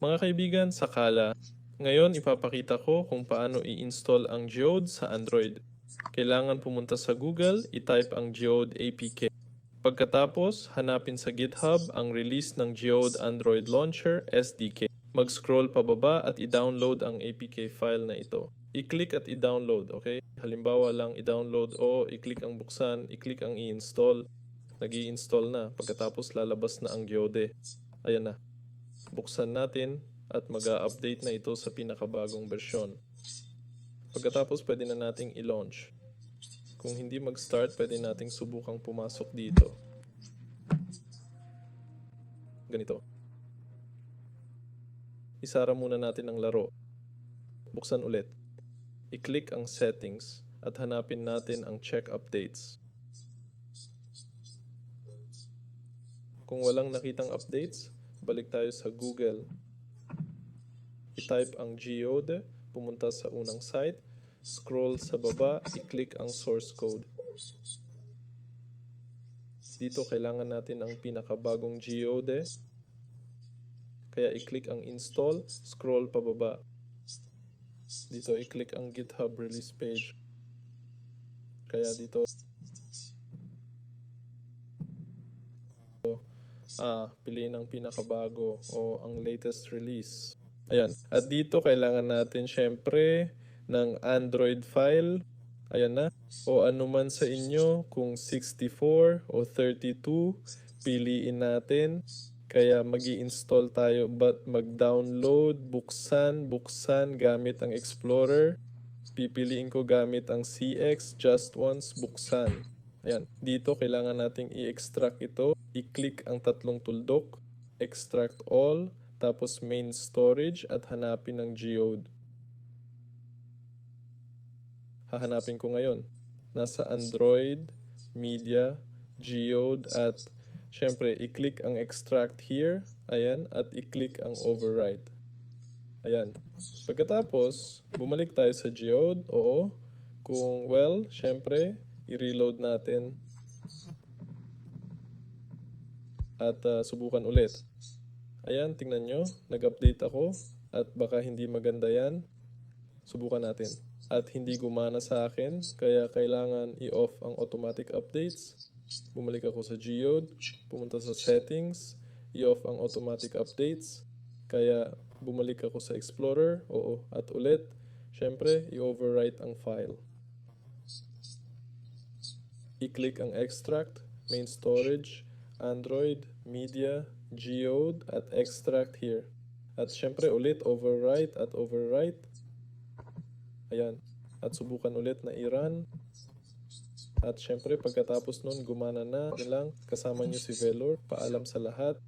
Mga kaibigan, sakala. Ngayon, ipapakita ko kung paano i-install ang Geode sa Android. Kailangan pumunta sa Google, i-type ang Geode APK. Pagkatapos, hanapin sa GitHub ang release ng Geode Android Launcher SDK. Mag-scroll pababa at i-download ang APK file na ito. I-click at i-download, okay? Halimbawa lang i-download o i-click ang buksan, i-click ang i-install. Nag-i-install na. Pagkatapos lalabas na ang Geode. Ayan na. Buksan natin at mag-a-update na ito sa pinakabagong bersyon. Pagkatapos pwede na nating i-launch. Kung hindi mag-start, pwede nating subukang pumasok dito. Ganito. Isara muna natin ang laro. Buksan ulit. I-click ang settings at hanapin natin ang check updates. Kung walang nakitang updates, balik tayo sa Google. I-type ang Geode, pumunta sa unang site, scroll sa baba, i-click ang source code. Dito kailangan natin ang pinakabagong Geode. Kaya i-click ang install, scroll pababa. Dito i-click ang GitHub release page. Kaya dito piliin ang pinakabago o ang latest release. Ayan. At dito kailangan natin syempre ng Android file. Ayan na. O anuman sa inyo, kung 64 o 32, piliin natin. Kaya mag-i-install tayo, but mag-download, buksan gamit ang Explorer. Pipiliin ko gamit ang CX, just once, buksan. Ayan. Dito kailangan nating i-extract ito. I-click ang tatlong tuldok, extract all, tapos main storage at hanapin ang Geode. Hahanapin ko ngayon. Nasa Android, Media, Geode at syempre i-click ang extract here. Ayan. At i-click ang overwrite. Ayan. Pagkatapos, bumalik tayo sa Geode. Oo. Kung well, syempre, i-reload natin. At subukan ulit. Ayan, tingnan nyo. Nag-update ako. At baka hindi maganda yan. Subukan natin. At hindi gumana sa akin. Kaya kailangan i-off ang automatic updates. Bumalik ako sa Geode. Pumunta sa settings. I-off ang automatic updates. Kaya bumalik ako sa Explorer. Oo. At ulit, syempre, i-overwrite ang file. I-click ang extract, main storage, Android, Media, Geode, at extract here. At syempre ulit overwrite at overwrite. Ayan. At subukan ulit na i-run. At syempre pagkatapos nun gumana na lang, kasama nyo si Velor. Paalam sa lahat.